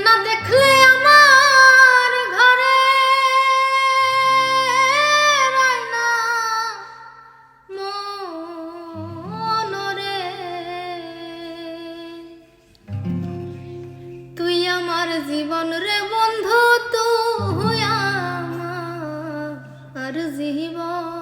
না দেখলে আমার ঘরে রায়না মনরে, তুই আমার জীবন রে বন্ধু, তুই আমার জীবন।